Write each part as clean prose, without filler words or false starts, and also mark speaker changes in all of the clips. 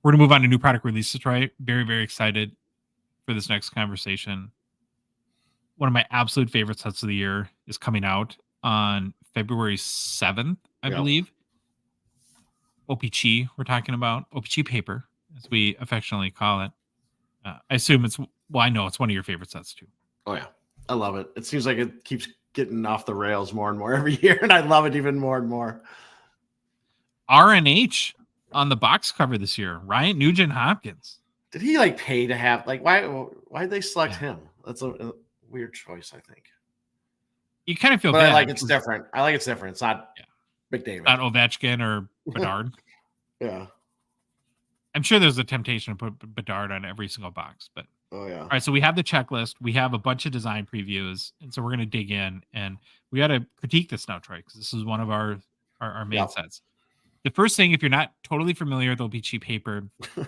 Speaker 1: we're going to move on to new product releases, right? Very, very excited for this next conversation. One of my absolute favorite sets of the year is coming out on February 7th, I believe. O-Pee-Chee, we're talking about. O-Pee-Chee paper, as we affectionately call it. I assume I know it's one of your favorite sets too.
Speaker 2: Oh, yeah. I love it. It seems like it keeps getting off the rails more and more every year, and I love it even more and more.
Speaker 1: RNH on the box cover this year, Ryan Nugent-Hopkins.
Speaker 2: Did he pay to have why did they select him? That's a weird choice, I think.
Speaker 1: You kind of feel
Speaker 2: but
Speaker 1: bad.
Speaker 2: I like it's different. It's not McDavid.
Speaker 1: Not Ovechkin or Bedard.
Speaker 2: Yeah.
Speaker 1: I'm sure there's a temptation to put Bedard on every single box, but
Speaker 2: oh yeah.
Speaker 1: All right, so we have the checklist. We have a bunch of design previews, and so we're going to dig in, and we got to critique this now, Troy, because this is one of our main sets. The first thing, if you're not totally familiar with O-Pee-Chee paper,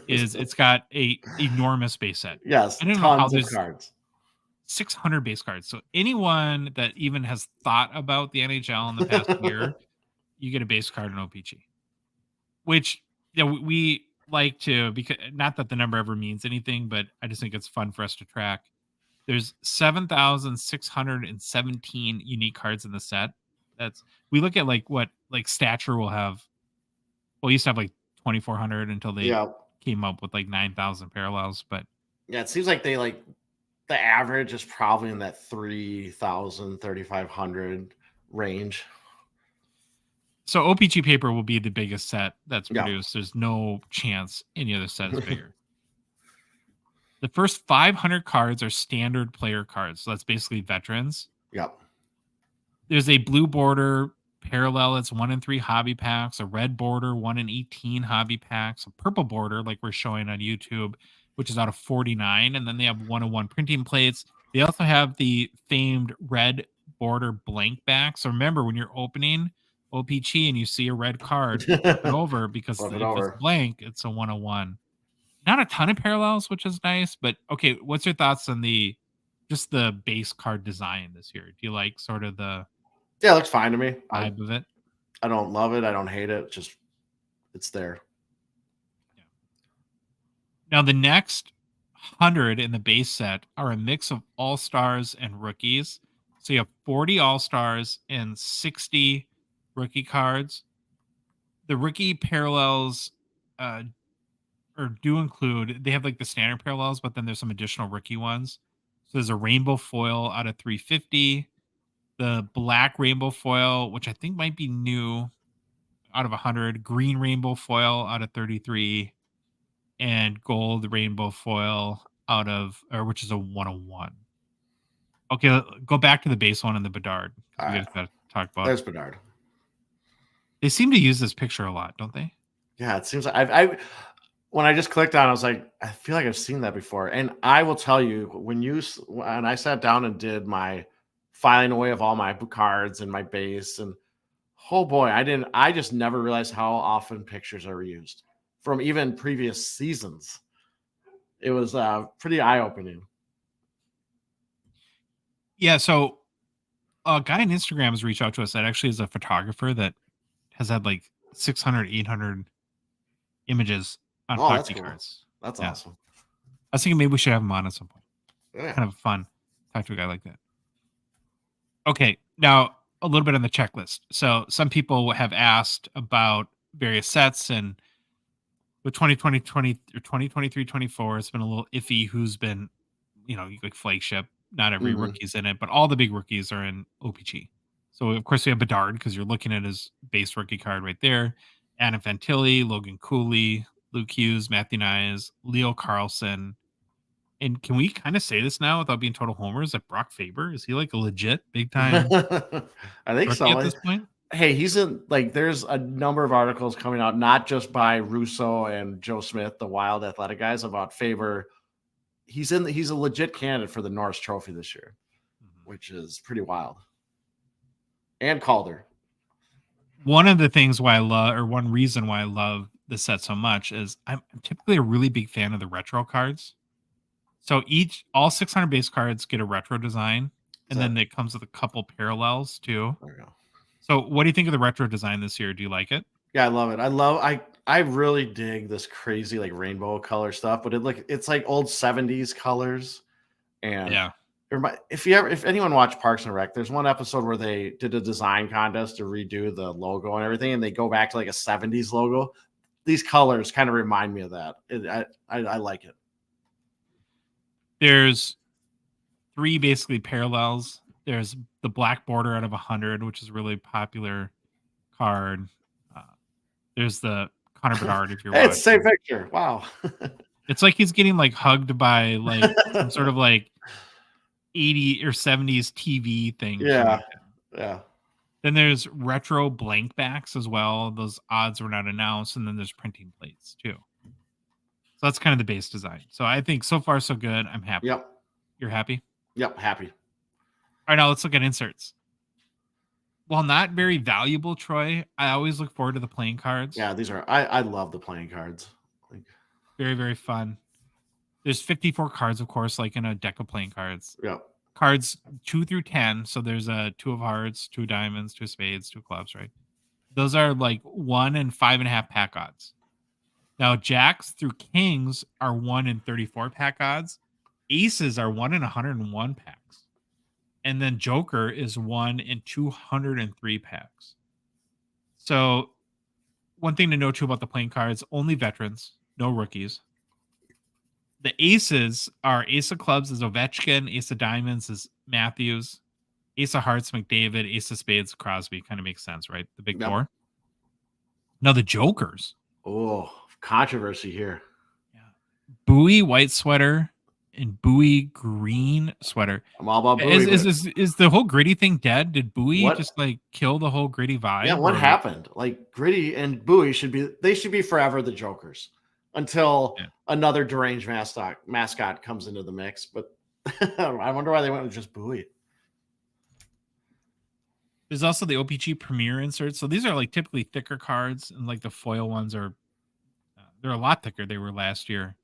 Speaker 1: is it's got a enormous base set.
Speaker 2: Yes,
Speaker 1: I don't
Speaker 2: tons
Speaker 1: know how
Speaker 2: of
Speaker 1: there's
Speaker 2: cards.
Speaker 1: 600 base cards. So anyone that even has thought about the NHL in the past year, you get a base card in O-Pee-Chee, which we like to, because not that the number ever means anything, but I just think it's fun for us to track. There's 7,617 unique cards in the set. We look at what Stature will have. Well, it used to have 2,400 until they came up with 9,000 parallels. But
Speaker 2: yeah, it seems like they the average is probably in that 3,000, 3,500 range.
Speaker 1: So O-Pee-Chee paper will be the biggest set that's produced. There's no chance any other set is bigger. The first 500 cards are standard player cards. So that's basically veterans.
Speaker 2: Yep.
Speaker 1: There's a blue border parallel. It's 1 in 3 hobby packs. A red border, 1 in 18 hobby packs. A purple border, like we're showing on YouTube, which is out of 49. And then they have 1-in-1 printing plates. They also have the famed red border blank back. So remember, when you're opening O-Pee-Chee and you see a red card, flip it over, because if it's blank, it's a 1-in-1. Not a ton of parallels, which is nice, but okay, what's your thoughts on just the base card design this year? Do you like sort of the
Speaker 2: it looks fine to me.
Speaker 1: Vibe of it?
Speaker 2: I don't love it. I don't hate it. Just it's there.
Speaker 1: Yeah. Now the next 100 in the base set are a mix of all-stars and rookies. So you have 40 all-stars and 60 rookie cards. The rookie parallels do include, they have the standard parallels, but then there's some additional rookie ones. So there's a rainbow foil out of 350, the black rainbow foil, which I think might be new, out of 100, green rainbow foil out of 33, and gold rainbow foil which is a 101. Okay, go back to the base one and the Bedard. We got to talk about.
Speaker 2: There's Bedard.
Speaker 1: They seem to use this picture a lot, don't they?
Speaker 2: Yeah, it seems like when I just clicked on it, I was like, I feel like I've seen that before. And I will tell you, when I sat down and did my filing away of all my cards and my base, and oh boy, I just never realized how often pictures are reused from even previous seasons. It was pretty eye-opening.
Speaker 1: Yeah, so a guy on Instagram has reached out to us that actually is a photographer that has had 600, 800 images on hockey cards.
Speaker 2: That's awesome.
Speaker 1: I was thinking maybe we should have him on at some point.
Speaker 2: Yeah.
Speaker 1: Kind of fun. Talk to a guy like that. Okay, now a little bit on the checklist. So some people have asked about various sets, and with 2023, 24, it's been a little iffy who's been, flagship. Not every rookie's in it, but all the big rookies are in O-Pee-Chee. So, of course, we have Bedard, because you're looking at his base rookie card right there. Adam Fantilli, Logan Cooley, Luke Hughes, Matthew Nyes, Leo Carlson. And can we kind of say this now without being total homers? That Brock Faber, is he a legit big time?
Speaker 2: I think so.
Speaker 1: At this point?
Speaker 2: Hey, he's in there's a number of articles coming out, not just by Russo and Joe Smith, the Wild Athletic guys, about Faber. He's a legit candidate for the Norris Trophy this year, which is pretty wild. And Calder.
Speaker 1: One of the things one reason why I love this set so much is I'm typically a really big fan of the retro cards. So all 600 base cards get a retro design, and then it comes with a couple parallels too.
Speaker 2: There you go.
Speaker 1: So what do you think of the retro design this year? Do you like it?
Speaker 2: Yeah, I love it. I I really dig this crazy like rainbow color stuff, but it's like old 70s colors. And
Speaker 1: Yeah.
Speaker 2: if anyone watched Parks and Rec, there's one episode where they did a design contest to redo the logo and everything, and they go back to like a 70s logo. These colors kind of remind me of that. I like it.
Speaker 1: There's 3 basically parallels. There's the black border out of 100, which is a really popular card. There's the Connor Bedard, if you're
Speaker 2: Hey,
Speaker 1: watching.
Speaker 2: it's the same picture. Wow.
Speaker 1: It's like he's getting like hugged by like some sort of like 80 or 70s TV thing.
Speaker 2: Yeah. Yeah.
Speaker 1: Then there's retro blank backs as well. Those odds were not announced. And then there's printing plates too. So that's kind of the base design. So I think so far so good. I'm happy.
Speaker 2: Yep.
Speaker 1: You're happy?
Speaker 2: Yep. Happy.
Speaker 1: All right, now let's look at inserts. While not very valuable, Troy, I always look forward to the playing cards.
Speaker 2: Yeah, these are I love the playing cards. Like,
Speaker 1: very, very fun. There's 54 cards, of course, like in a deck of playing cards.
Speaker 2: Yeah.
Speaker 1: Cards 2 through 10. So there's a 2 of hearts, 2 diamonds, 2 spades, 2 clubs, right? Those are like 1 and 5.5 pack odds. Now, jacks through kings are 1 in 34 pack odds. Aces are 1 in 101 packs. And then Joker is 1 in 203 packs. So one thing to note too about the playing cards, only veterans, no rookies. The aces are Ace of Clubs is Ovechkin, Ace of Diamonds is Matthews, Ace of Hearts, McDavid, Ace of Spades, Crosby. Kind of makes sense, right? The big 4. Now the Jokers.
Speaker 2: Oh, controversy here.
Speaker 1: Yeah. Bowie white sweater and Bowie green sweater.
Speaker 2: I'm all about Bowie.
Speaker 1: Is the whole gritty thing dead? Did Bowie just like kill the whole gritty vibe?
Speaker 2: Yeah, what happened? Like Gritty and Bowie should be forever the Jokers until another deranged mascot comes into the mix. But I wonder why they went with just Bowie.
Speaker 1: There's also the OPG Premiere inserts. So these are like typically thicker cards, and like the foil ones are they're a lot thicker. They were last year.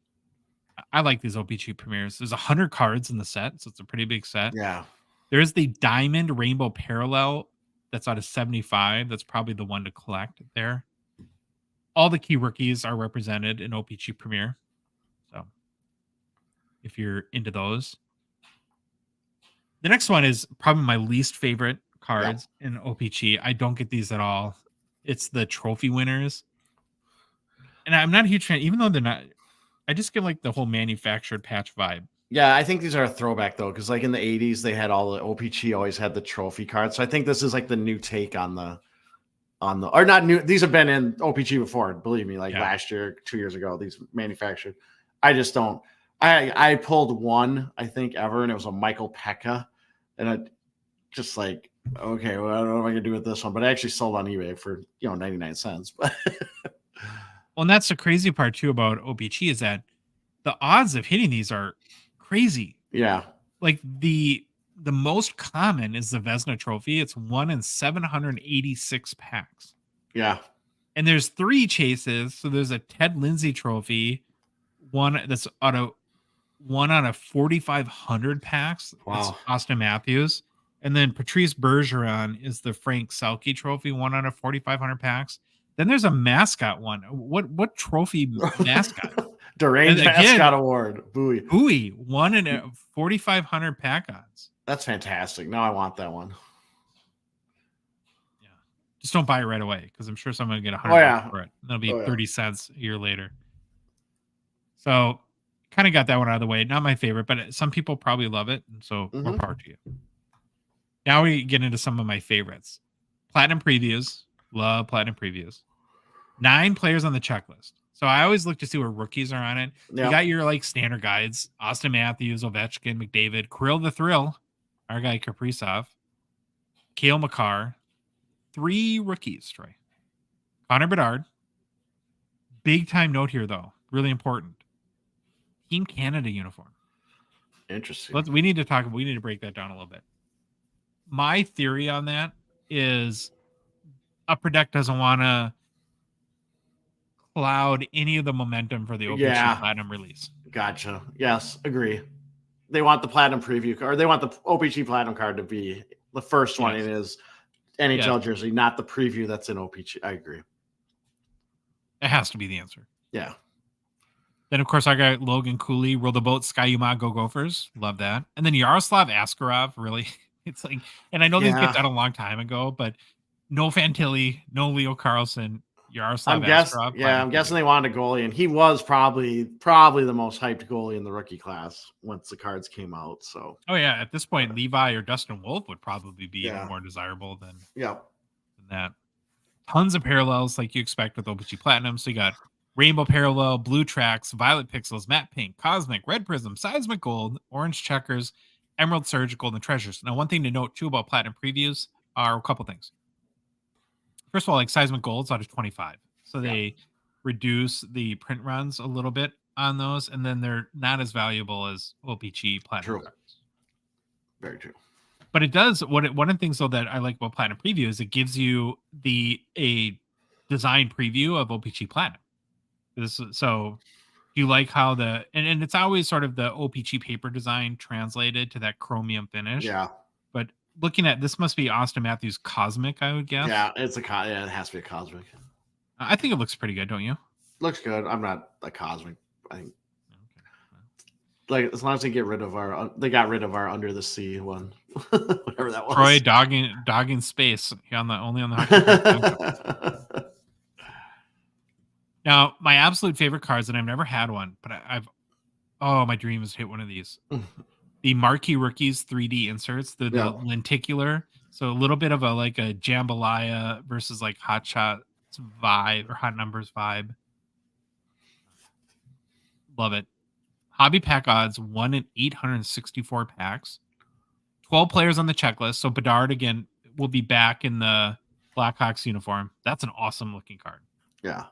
Speaker 1: I like these OPG Premieres. There's 100 cards in the set, so it's a pretty big set.
Speaker 2: Yeah.
Speaker 1: There's the Diamond Rainbow Parallel that's out of 75. That's probably the one to collect there. All the key rookies are represented in OPG Premiere. So if you're into those. The next one is probably my least favorite cards in OPG. I don't get these at all. It's the trophy winners. And I'm not a huge fan, even though they're not. I just get like the whole manufactured patch vibe.
Speaker 2: Yeah, I think these are a throwback though, because like in the 80s, they had all the OPG always had the trophy cards. So I think this is like the new take on the or not new. These have been in OPG before, believe me, like last year, 2 years ago, these manufactured. I just don't. I pulled one, I think, ever, and it was a Michael Pekka. And I just like, okay, well, I don't know what I can do with this one, but I actually sold on eBay for 99 cents. But
Speaker 1: well, and that's the crazy part too about OPG is that the odds of hitting these are crazy.
Speaker 2: Yeah.
Speaker 1: Like the most common is the Vezina Trophy. It's 1 in 786 packs.
Speaker 2: Yeah.
Speaker 1: And there's 3 chases. So there's a Ted Lindsay Trophy, one that's out of 4,500 packs.
Speaker 2: Wow.
Speaker 1: It's Austin Matthews. And then Patrice Bergeron is the Frank Selke Trophy, 1 out of 4,500 packs. Then there's a mascot one. What trophy mascot?
Speaker 2: Deranged Mascot Award. Bowie.
Speaker 1: Bowie, 1 in 4,500 pack odds.
Speaker 2: That's fantastic. Now I want that one.
Speaker 1: Yeah. Just don't buy it right away, because I'm sure someone will get $100 for it. That'll be 30 cents a year later. So kind of got that one out of the way. Not my favorite, but some people probably love it. And so more power to you. Now we get into some of my favorites. Platinum previews. Love platinum previews. 9 players on the checklist. So I always look to see where rookies are on it. Yeah. You got your like standard guides: Austin Matthews, Ovechkin, McDavid, Kirill the Thrill, our guy Kaprizov, Cale Makar. 3 rookies, Troy. Connor Bedard. Big time note here though, really important. Team Canada uniform.
Speaker 2: Interesting.
Speaker 1: We need to break that down a little bit. My theory on that is Upper Deck doesn't want to cloud any of the momentum for the OPG Platinum release.
Speaker 2: Gotcha. Yes, agree. They want the Platinum preview card, or they want the OPG Platinum card to be the first one in his NHL jersey, not the preview that's in OPG. I agree.
Speaker 1: It has to be the answer.
Speaker 2: Yeah.
Speaker 1: Then, of course, I got Logan Cooley, Roll the Boat, Sky Yuma, Go Gophers. Love that. And then Yaroslav Askarov, really. It's like, and I know these get
Speaker 2: Yeah.
Speaker 1: done a long time ago, but no Fantilli, no Leo Carlson, Yaroslav
Speaker 2: I'm
Speaker 1: Askarov. Platinum
Speaker 2: guessing
Speaker 1: preview.
Speaker 2: they wanted a goalie, and he was probably the most hyped goalie in the rookie class once the cards came out. So,
Speaker 1: Oh, yeah. At this point, Levi or Dustin Wolf would probably be even
Speaker 2: yeah.
Speaker 1: more desirable than
Speaker 2: Yeah.
Speaker 1: that. Tons of parallels like you expect with OPG Platinum. So you got Rainbow Parallel, Blue Tracks, Violet Pixels, Matte Pink, Cosmic, Red Prism, Seismic Gold, Orange Checkers, Emerald Surge, Golden Treasures. Now, one thing to note too about Platinum previews are a couple things. First of all, like Seismic Gold's out of 25. So they reduce the print runs a little bit on those, and then they're not as valuable as OPG Platinum cards.
Speaker 2: Very true.
Speaker 1: But it does one of the things though that I like about Platinum Preview is it gives you a design preview of OPG Platinum. So you like how and it's always sort of the OPG paper design translated to that chromium finish.
Speaker 2: Yeah.
Speaker 1: But looking at this must be Austin Matthews Cosmic, I would guess.
Speaker 2: Yeah, it has to be a Cosmic.
Speaker 1: I think it looks pretty good, don't you?
Speaker 2: Looks good. I'm not a Cosmic. I think like as long as they got rid of our Under the Sea one, whatever that was.
Speaker 1: Troy dogging space only on the hockey. Now, my absolute favorite cards, and I've never had one, but my dream is to hit one of these. The Marquee Rookies 3D inserts, the lenticular. So a little bit of a jambalaya versus like Hot Shots vibe or Hot Numbers vibe. Love it. Hobby pack odds 1 in 864 packs. 12 players on the checklist. So Bedard again will be back in the Blackhawks uniform. That's an awesome looking card.
Speaker 2: Yeah.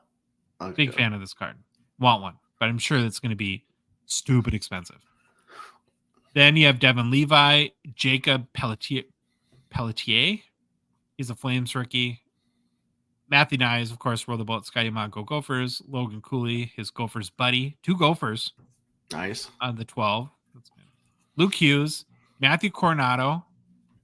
Speaker 1: Big fan of this card. Want one, but I'm sure that's going to be stupid expensive. Then you have Devin Levi, Jacob Pelletier. He's a Flames rookie. Matthew Nyes, of course, Roll the Boat, Sky Yuma, Go Gophers. Logan Cooley, his Gophers buddy. 2 Gophers.
Speaker 2: Nice.
Speaker 1: On the 12. That's good. Luke Hughes, Matthew Coronado,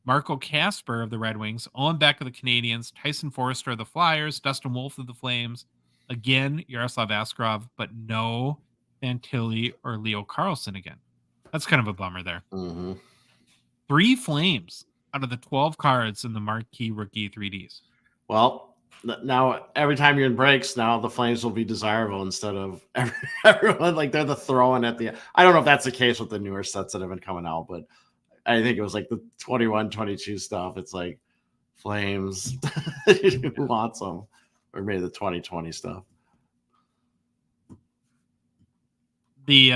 Speaker 1: Marco Casper of the Red Wings, Owen Beck of the Canadians, Tyson Forrester of the Flyers, Dustin Wolf of the Flames. Again, Yaroslav Askarov, but no Fantilli or Leo Carlson again. That's kind of a bummer there.
Speaker 2: Mm-hmm.
Speaker 1: 3 Flames out of the 12 cards in the Marquee Rookie 3Ds.
Speaker 2: Well, now every time you're in breaks, now the Flames will be desirable instead of everyone like they're the throw-in at the. I don't know if that's the case with the newer sets that have been coming out, but I think it was like the 21, 22 stuff. It's like Flames. Who wants them? Or maybe the 2020 stuff.
Speaker 1: The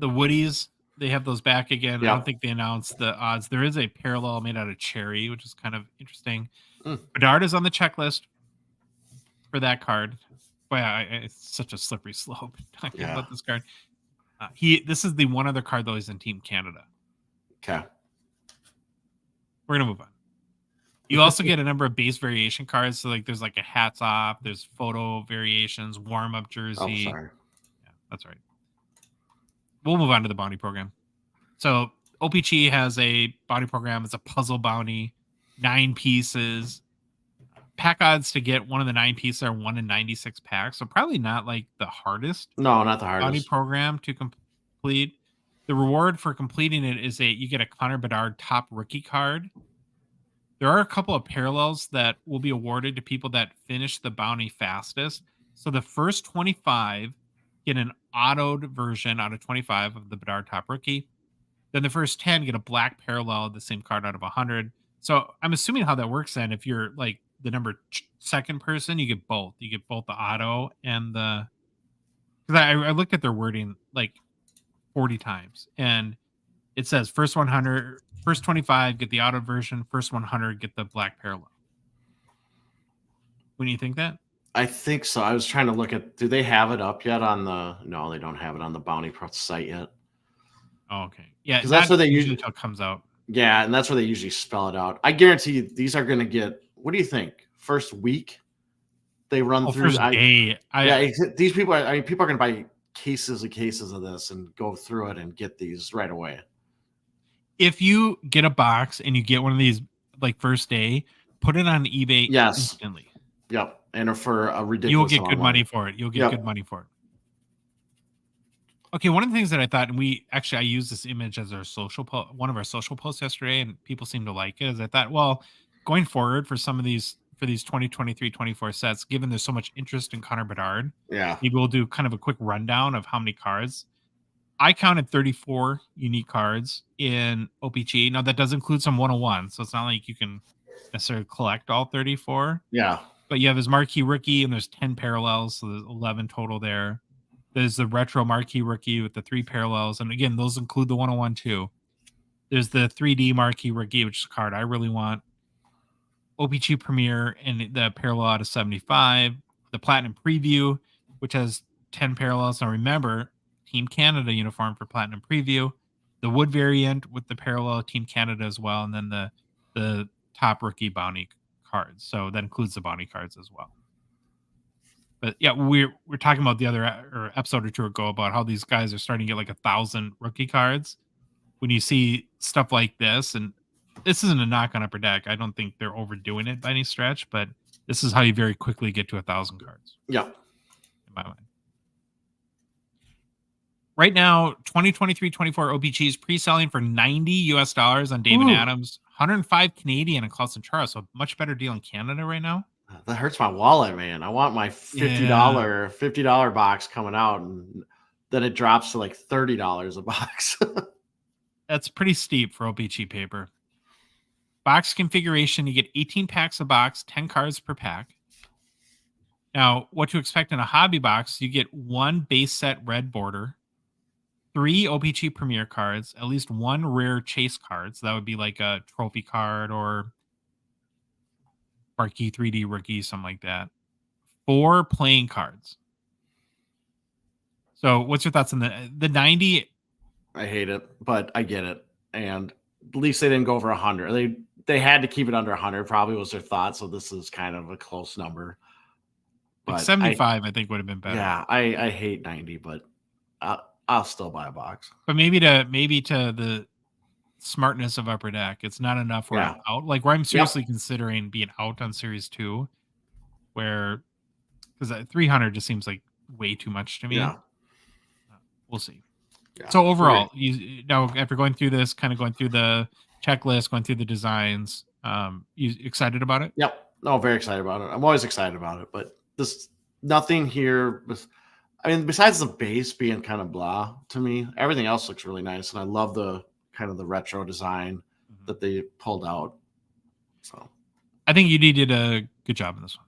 Speaker 1: Woodies, they have those back again.
Speaker 2: Yeah.
Speaker 1: I don't think they announced the odds. There is a parallel made out of cherry, which is kind of interesting. Bedard is on the checklist for that card. Boy, it's such a slippery slope talking about this card. This is the one other card though. He's in Team Canada.
Speaker 2: Okay,
Speaker 1: we're gonna move on. You also get a number of base variation cards. So like there's like a hats off, there's photo variations, warm up jersey.
Speaker 2: Oh, sorry.
Speaker 1: Yeah, that's right. We'll move on to the bounty program. So OPG has a bounty program. It's a puzzle bounty, 9 pieces. Pack odds to get one of the 9 pieces are 1 in 96 packs. So probably not like the hardest.
Speaker 2: No, not the hardest.
Speaker 1: Bounty program to complete. The reward for completing it is you get a Connor Bedard top rookie card. There are a couple of parallels that will be awarded to people that finish the bounty fastest. So the first 25 get an autoed version out of 25 of the Bedard top rookie. Then the first 10 get a black parallel of the same card out of 100. So I'm assuming how that works then, if you're like the number 2nd person, you get both. You get both the auto and the... Because I looked at their wording like 40 times. And it says first 100... First 25 get the auto version. First 100 get the black parallel. When you think that?
Speaker 2: I think so. I was trying to look at. Do they have it up yet on the? No, they don't have it on the Bounty Pro site yet.
Speaker 1: Oh, okay. Yeah,
Speaker 2: because that's where they usually
Speaker 1: until it comes out.
Speaker 2: Yeah, and that's where they usually spell it out. I guarantee you, these are going to get. What do you think? First week, they run through.
Speaker 1: First day.
Speaker 2: These people are. I mean, people are going to buy cases of this and go through it and get these right away.
Speaker 1: If you get a box and you get one of these like first day, put it on eBay instantly.
Speaker 2: Yep. and for a
Speaker 1: You'll
Speaker 2: ridiculous
Speaker 1: get
Speaker 2: amount
Speaker 1: good
Speaker 2: of
Speaker 1: money for it. You'll get
Speaker 2: Yep.
Speaker 1: good money for it. Okay, one of the things that I thought, and I used this image as our one of our social posts yesterday, and people seem to like it. Is I thought, well, going forward for some of these 2023-24 sets, given there's so much interest in Connor Bedard,
Speaker 2: Yeah.
Speaker 1: maybe we'll do kind of a quick rundown of how many cards. I counted 34 unique cards in OPG. Now that does include some 101, so it's not like you can necessarily collect all 34.
Speaker 2: Yeah.
Speaker 1: But you have his Marquee rookie, and there's 10 parallels, so there's 11 total there. There's the retro Marquee rookie with the 3 parallels, and again, those include the 101 too. There's the 3D Marquee rookie, which is a card I really want. OPG Premiere and the parallel out of 75. The Platinum Preview, which has 10 parallels. Now remember, Team Canada uniform for Platinum Preview. The wood variant with the parallel Team Canada as well, and then the top rookie bounty cards. So that includes the bounty cards as well. But yeah, we're talking about the other episode or two ago about how these guys are starting to get like 1,000 rookie cards. When you see stuff like this, and this isn't a knock on Upper Deck, I don't think they're overdoing it by any stretch, but this is how you very quickly get to 1,000 cards.
Speaker 2: Yeah.
Speaker 1: In my mind. Right now, 2023-24 OPG is pre-selling for $90 on David Adams, 105 Canadian and Clausen Chara, so a much better deal in Canada right now.
Speaker 2: That hurts my wallet, man. I want my $50 box coming out, and then it drops to like $30 a box.
Speaker 1: That's pretty steep for OPG paper. Box configuration, you get 18 packs a box, 10 cards per pack. Now, what to expect in a hobby box, you get 1 base set red border, 3 OPG Premiere cards, at least 1 rare chase card. So that would be like a trophy card or Marquee 3D rookie, something like that. 4 playing cards. So what's your thoughts on the 90?
Speaker 2: I hate it, but I get it. And at least they didn't go over 100. They had to keep it under 100, probably was their thought. So this is kind of a close number.
Speaker 1: Like 75, I think would have been better.
Speaker 2: Yeah, I hate 90, but I'll still buy a box.
Speaker 1: But maybe to the smartness of Upper Deck, it's not enough where I'm out. Like where I'm seriously considering being out on Series 2, where because 300 just seems like way too much to me.
Speaker 2: Yeah.
Speaker 1: We'll see.
Speaker 2: Yeah.
Speaker 1: So overall, now after going through this, kind of going through the checklist, going through the designs, you excited about it?
Speaker 2: Yep. No, very excited about it. I'm always excited about it, but nothing here. I mean, besides the base being kind of blah to me, everything else looks really nice, and I love the kind of the retro design that they pulled out. So,
Speaker 1: I think you did a good job in this one.